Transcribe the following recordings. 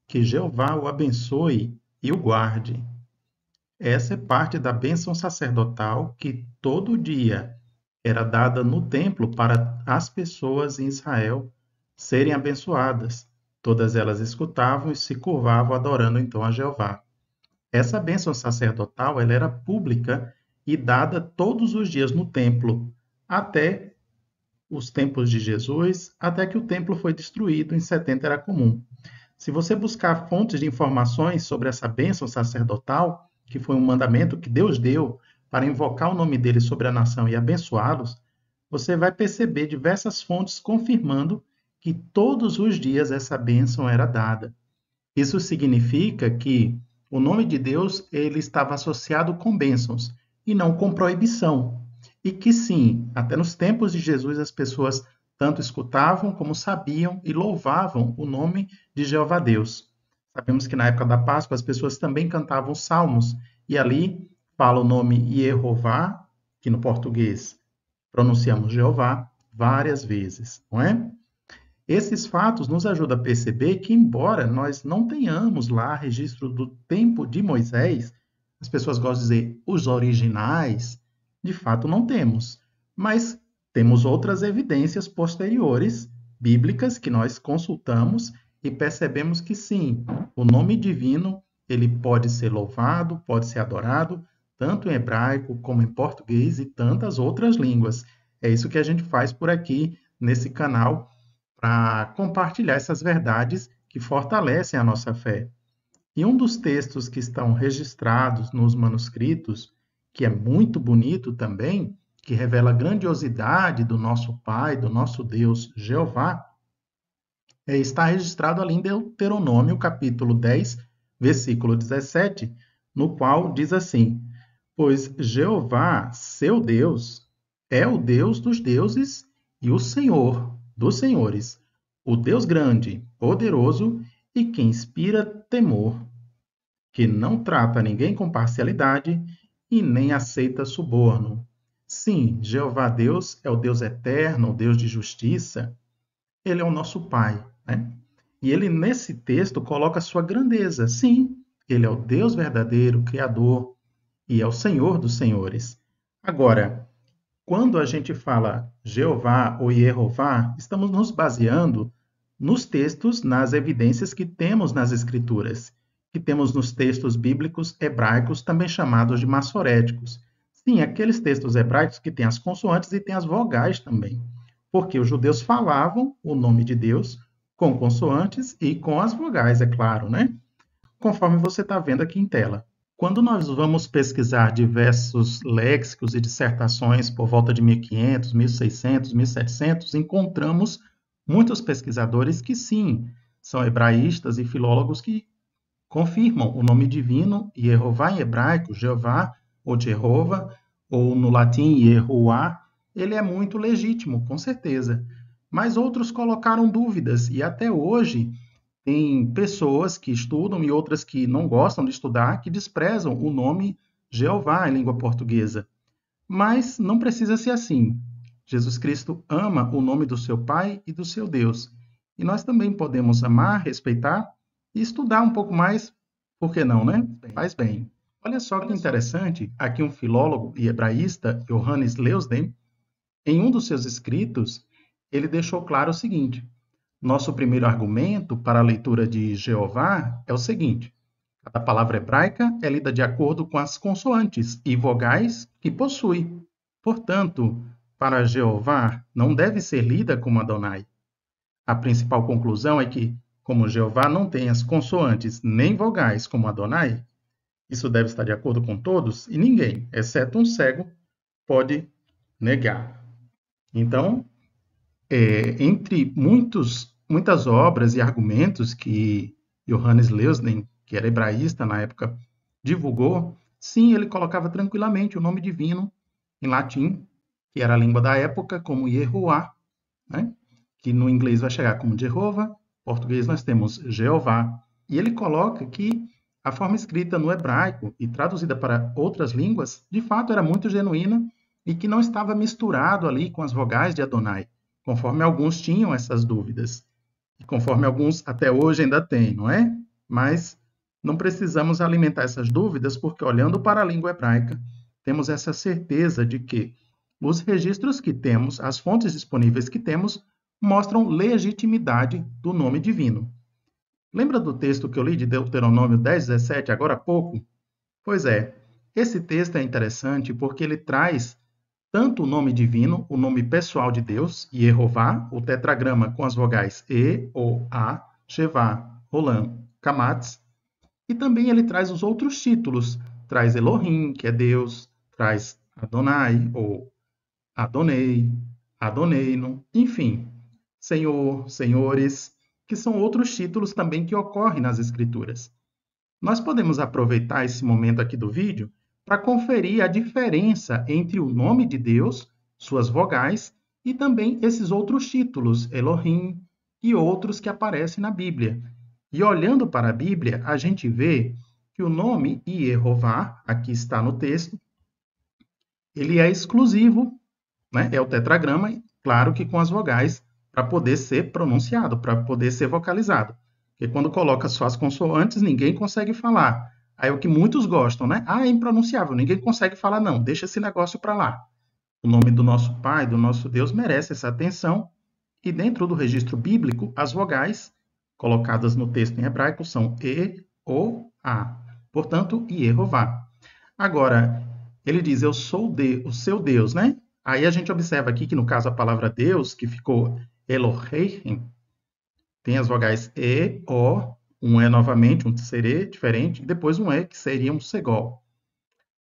Que Jeová o abençoe e o guarde. Essa é parte da bênção sacerdotal que todo dia era dada no templo para as pessoas em Israel serem abençoadas. Todas elas escutavam e se curvavam adorando então a Jeová. Essa bênção sacerdotal ela era pública e dada todos os dias no templo, até os tempos de Jesus, até que o templo foi destruído em 70 era comum. Se você buscar fontes de informações sobre essa bênção sacerdotal, que foi um mandamento que Deus deu para invocar o nome dele sobre a nação e abençoá-los, você vai perceber diversas fontes confirmando que todos os dias essa bênção era dada. Isso significa que o nome de Deus ele estava associado com bênçãos e não com proibição. E que sim, até nos tempos de Jesus as pessoas tanto escutavam como sabiam e louvavam o nome de Jeová Deus. Sabemos que na época da Páscoa as pessoas também cantavam salmos e ali fala o nome Jeová, que no português pronunciamos Jeová, várias vezes, não é? Esses fatos nos ajudam a perceber que, embora nós não tenhamos lá registro do tempo de Moisés, as pessoas gostam de dizer os originais, de fato não temos, mas temos outras evidências posteriores, bíblicas, que nós consultamos e percebemos que sim, o nome divino ele pode ser louvado, pode ser adorado, tanto em hebraico como em português e tantas outras línguas. É isso que a gente faz por aqui nesse canal para compartilhar essas verdades que fortalecem a nossa fé. E um dos textos que estão registrados nos manuscritos, que é muito bonito também, que revela a grandiosidade do nosso Pai, do nosso Deus Jeová, está registrado ali em Deuteronômio, capítulo 10, versículo 17, no qual diz assim: Pois Jeová, seu Deus, é o Deus dos deuses e o Senhor dos senhores, o Deus grande, poderoso e que inspira temor, que não trata ninguém com parcialidade e nem aceita suborno. Sim, Jeová Deus é o Deus eterno, o Deus de justiça. Ele é o nosso Pai, né? E ele, nesse texto, coloca a sua grandeza. Sim, ele é o Deus verdadeiro, Criador, e é o Senhor dos senhores. Agora, quando a gente fala Jeová ou Jeová, estamos nos baseando nos textos, nas evidências que temos nas Escrituras, que temos nos textos bíblicos hebraicos, também chamados de massoréticos. Sim, aqueles textos hebraicos que têm as consoantes e têm as vogais também, porque os judeus falavam o nome de Deus com consoantes e com as vogais, é claro, né? Conforme você está vendo aqui em tela. Quando nós vamos pesquisar diversos léxicos e dissertações por volta de 1500, 1600, 1700, encontramos muitos pesquisadores que sim, são hebraístas e filólogos que confirmam o nome divino Jeová em hebraico, Jeová ou Jehovah, ou no latim Yehoah, ele é muito legítimo, com certeza. Mas outros colocaram dúvidas e até hoje tem pessoas que estudam e outras que não gostam de estudar, que desprezam o nome Jeová em língua portuguesa. Mas não precisa ser assim. Jesus Cristo ama o nome do seu Pai e do seu Deus. E nós também podemos amar, respeitar e estudar um pouco mais, por que não, né? Faz bem. Olha só que interessante, aqui um filólogo e hebraísta, Johannes Leusden, em um dos seus escritos, ele deixou claro o seguinte: nosso primeiro argumento para a leitura de Jeová é o seguinte: cada palavra hebraica é lida de acordo com as consoantes e vogais que possui. Portanto, para Jeová não deve ser lida como Adonai. A principal conclusão é que, como Jeová não tem as consoantes nem vogais como Adonai, isso deve estar de acordo com todos e ninguém, exceto um cego, pode negar. Então, entre muitas obras e argumentos que Johannes Leusden, que era hebraísta na época, divulgou, sim, ele colocava tranquilamente o nome divino em latim, que era a língua da época, como Yehoah, né? Que no inglês vai chegar como Jehovah, em português nós temos Jeová. E ele coloca que a forma escrita no hebraico e traduzida para outras línguas, de fato era muito genuína e que não estava misturado ali com as vogais de Adonai, conforme alguns tinham essas dúvidas, e conforme alguns até hoje ainda têm, não é? Mas não precisamos alimentar essas dúvidas, porque olhando para a língua hebraica, temos essa certeza de que os registros que temos, as fontes disponíveis que temos, mostram legitimidade do nome divino. Lembra do texto que eu li de Deuteronômio 10:17, agora há pouco? Pois é, esse texto é interessante porque ele traz tanto o nome divino, o nome pessoal de Deus, Yehová, o tetragrama com as vogais E, O, A, Shevá, Rolam, Kamatz, e também ele traz os outros títulos, traz Elohim, que é Deus, traz Adonai, ou Adonai, Adoneino, enfim, Senhor, Senhores, que são outros títulos também que ocorrem nas Escrituras. Nós podemos aproveitar esse momento aqui do vídeo para conferir a diferença entre o nome de Deus, suas vogais, e também esses outros títulos, Elohim e outros que aparecem na Bíblia. E olhando para a Bíblia, a gente vê que o nome Yehová, aqui está no texto, ele é exclusivo, né? É o tetragrama, claro que com as vogais, para poder ser pronunciado, para poder ser vocalizado. Porque quando coloca só as consoantes, ninguém consegue falar. Aí é o que muitos gostam, né? Ah, é impronunciável, ninguém consegue falar, não, deixa esse negócio para lá. O nome do nosso Pai, do nosso Deus, merece essa atenção. E dentro do registro bíblico, as vogais colocadas no texto em hebraico são E, O, A. Portanto, Yehová. Agora, ele diz, eu sou o seu Deus, né? Aí a gente observa aqui que, no caso, a palavra Deus, que ficou Elohim, tem as vogais E, O, um E novamente, um serê diferente, e depois um E, que seria um segol.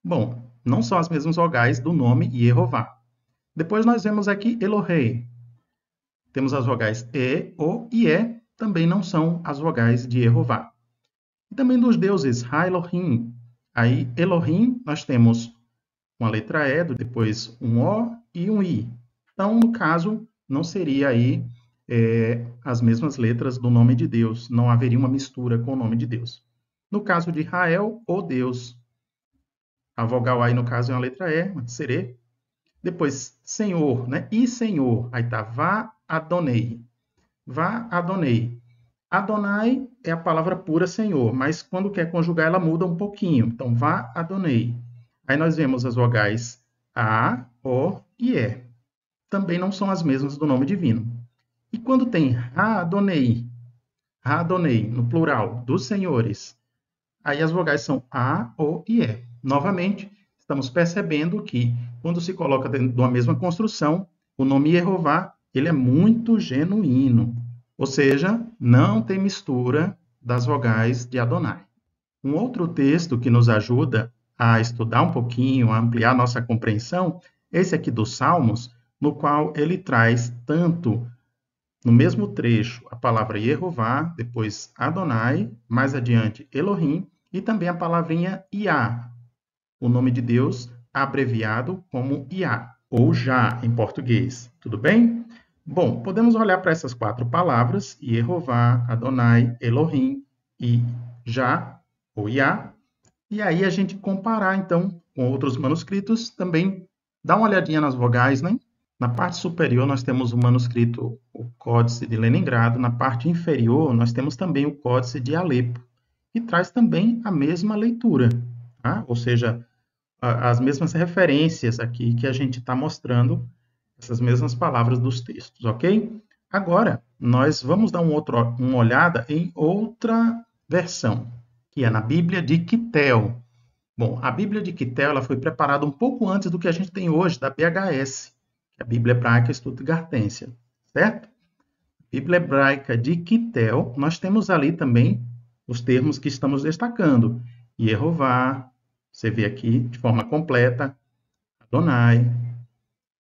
Bom, não são as mesmas vogais do nome Yehová. Depois nós vemos aqui Elohei. Temos as vogais E, O e E, também não são as vogais de Yehová. E também dos deuses Ha-Elohim. Aí, Elohim, nós temos uma letra E, depois um O e um I. Então, no caso, não seria aí as mesmas letras do nome de Deus, não haveria uma mistura com o nome de Deus. No caso de Israel, o Deus, a vogal aí, no caso, é uma letra E, uma serê. Depois, Senhor, né? E Senhor, aí tá Vá Adonai. Vá Adonai. Adonai é a palavra pura Senhor, mas quando quer conjugar, ela muda um pouquinho. Então, Vá Adonai. Aí nós vemos as vogais A, O e E. Também não são as mesmas do nome divino. E quando tem Ra-Adonai, no plural, dos senhores, aí as vogais são A, O e E. Novamente, estamos percebendo que, quando se coloca dentro de uma mesma construção, o nome Yehová, ele é muito genuíno. Ou seja, não tem mistura das vogais de Adonai. Um outro texto que nos ajuda a estudar um pouquinho, a ampliar nossa compreensão, é esse aqui dos Salmos, no qual ele traz tanto no mesmo trecho a palavra Yehová, depois Adonai, mais adiante Elohim, e também a palavrinha Iá, o nome de Deus abreviado como Iá, ou Já em português. Tudo bem? Bom, podemos olhar para essas quatro palavras, Yehová, Adonai, Elohim e Já, ou Iá, e aí a gente comparar, então, com outros manuscritos, também dá uma olhadinha nas vogais, né? Na parte superior, nós temos o manuscrito, o Códice de Leningrado. Na parte inferior, nós temos também o Códice de Alepo, que traz também a mesma leitura, tá? Ou seja, as mesmas referências aqui que a gente está mostrando, essas mesmas palavras dos textos, ok? Agora, nós vamos dar uma olhada em outra versão, que é na Bíblia de Quitel. Bom, a Bíblia de Quitel ela foi preparada um pouco antes do que a gente tem hoje, da BHS, que é a Bíblia Hebraica Stuttgartense, certo? Bíblia Hebraica de Quitel, nós temos ali também os termos que estamos destacando. Yehová, você vê aqui de forma completa, Adonai,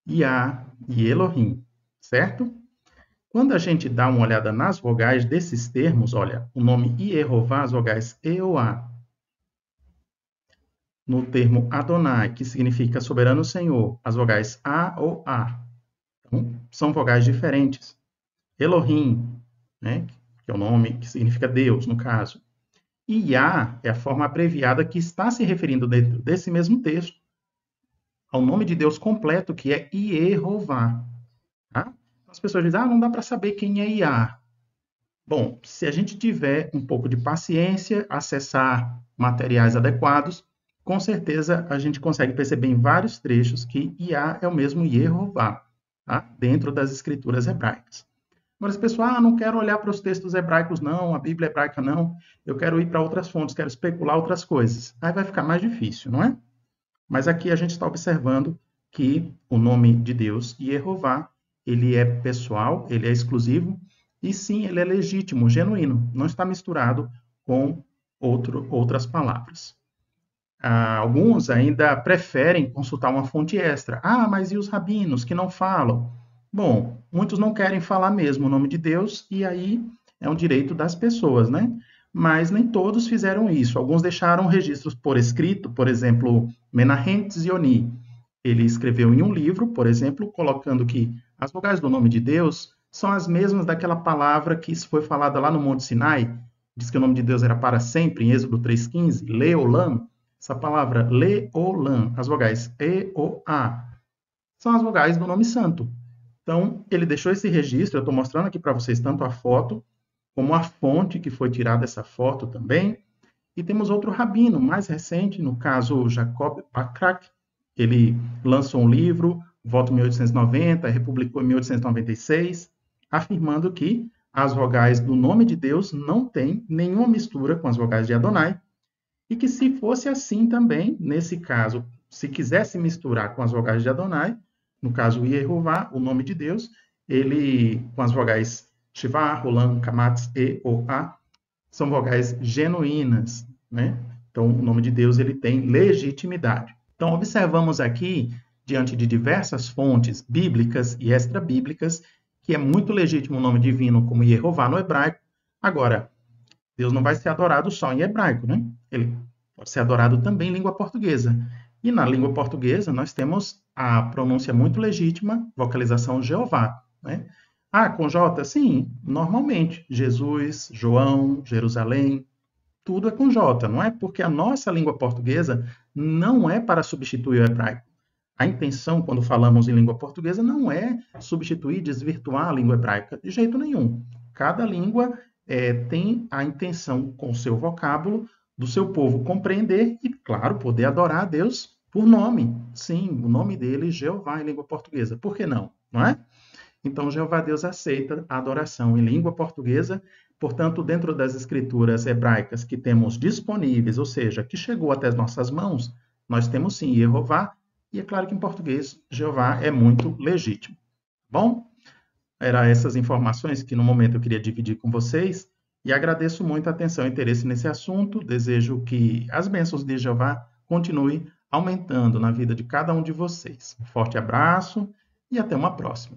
Iá e Elohim, certo? Quando a gente dá uma olhada nas vogais desses termos, olha, o nome Yehová, as vogais E ou A, no termo Adonai, que significa soberano Senhor, as vogais A ou A. Então, são vogais diferentes. Elohim, né, que é o nome que significa Deus, no caso. E Yah é a forma abreviada que está se referindo dentro desse mesmo texto ao nome de Deus completo, que é Yehová. Tá? As pessoas dizem, não dá para saber quem é Yah. Bom, se a gente tiver um pouco de paciência, acessar materiais adequados, com certeza a gente consegue perceber em vários trechos que Iá é o mesmo Yehová, tá? Dentro das escrituras hebraicas. Agora, se o pessoal, não quero olhar para os textos hebraicos, não, a Bíblia hebraica, não, eu quero ir para outras fontes, quero especular outras coisas. Aí vai ficar mais difícil, não é? Mas aqui a gente está observando que o nome de Deus, Yehová, ele é pessoal, ele é exclusivo, e sim, ele é legítimo, genuíno, não está misturado com outras palavras. Alguns ainda preferem consultar uma fonte extra. Ah, mas e os rabinos que não falam? Bom, muitos não querem falar mesmo o nome de Deus, e aí é um direito das pessoas, né? Mas nem todos fizeram isso. Alguns deixaram registros por escrito, por exemplo, Menahem Zioni. Ele escreveu em um livro, por exemplo, colocando que as vogais do nome de Deus são as mesmas daquela palavra que foi falada lá no Monte Sinai. Diz que o nome de Deus era para sempre, em Êxodo 3,15, Leolam. Essa palavra Leolam, as vogais E, O, A, são as vogais do nome santo. Então, ele deixou esse registro, eu estou mostrando aqui para vocês tanto a foto, como a fonte que foi tirada dessa foto também. E temos outro rabino mais recente, no caso Jacob Bakrak, ele lançou um livro, volta em 1890, republicou em 1896, afirmando que as vogais do nome de Deus não têm nenhuma mistura com as vogais de Adonai, e que se fosse assim também, nesse caso, se quisesse misturar com as vogais de Adonai, no caso Yehová, o nome de Deus, ele, com as vogais Shivá, Rolam, Kamatz, E, O, A, são vogais genuínas, né? Então, o nome de Deus ele tem legitimidade. Então, observamos aqui, diante de diversas fontes bíblicas e extra-bíblicas, que é muito legítimo o nome divino como Yehová no hebraico. Agora, Deus não vai ser adorado só em hebraico, né? Ele pode ser adorado também em língua portuguesa. E na língua portuguesa nós temos a pronúncia muito legítima, vocalização Jeová, né? Ah, com J? Sim, normalmente. Jesus, João, Jerusalém, tudo é com J, não é? Porque a nossa língua portuguesa não é para substituir o hebraico. A intenção, quando falamos em língua portuguesa, não é substituir, desvirtuar a língua hebraica, de jeito nenhum. Cada língua tem a intenção, com o seu vocábulo, do seu povo compreender e, claro, poder adorar a Deus por nome. Sim, o nome dele, Jeová, em língua portuguesa. Por que não? Não é? Então, Jeová Deus aceita a adoração em língua portuguesa. Portanto, dentro das escrituras hebraicas que temos disponíveis, ou seja, que chegou até as nossas mãos, nós temos sim Jeová, e é claro que em português Jeová é muito legítimo. Bom, eram essas informações que no momento eu queria dividir com vocês, e agradeço muito a atenção e interesse nesse assunto. Desejo que as bênçãos de Jeová continuem aumentando na vida de cada um de vocês. Um forte abraço e até uma próxima.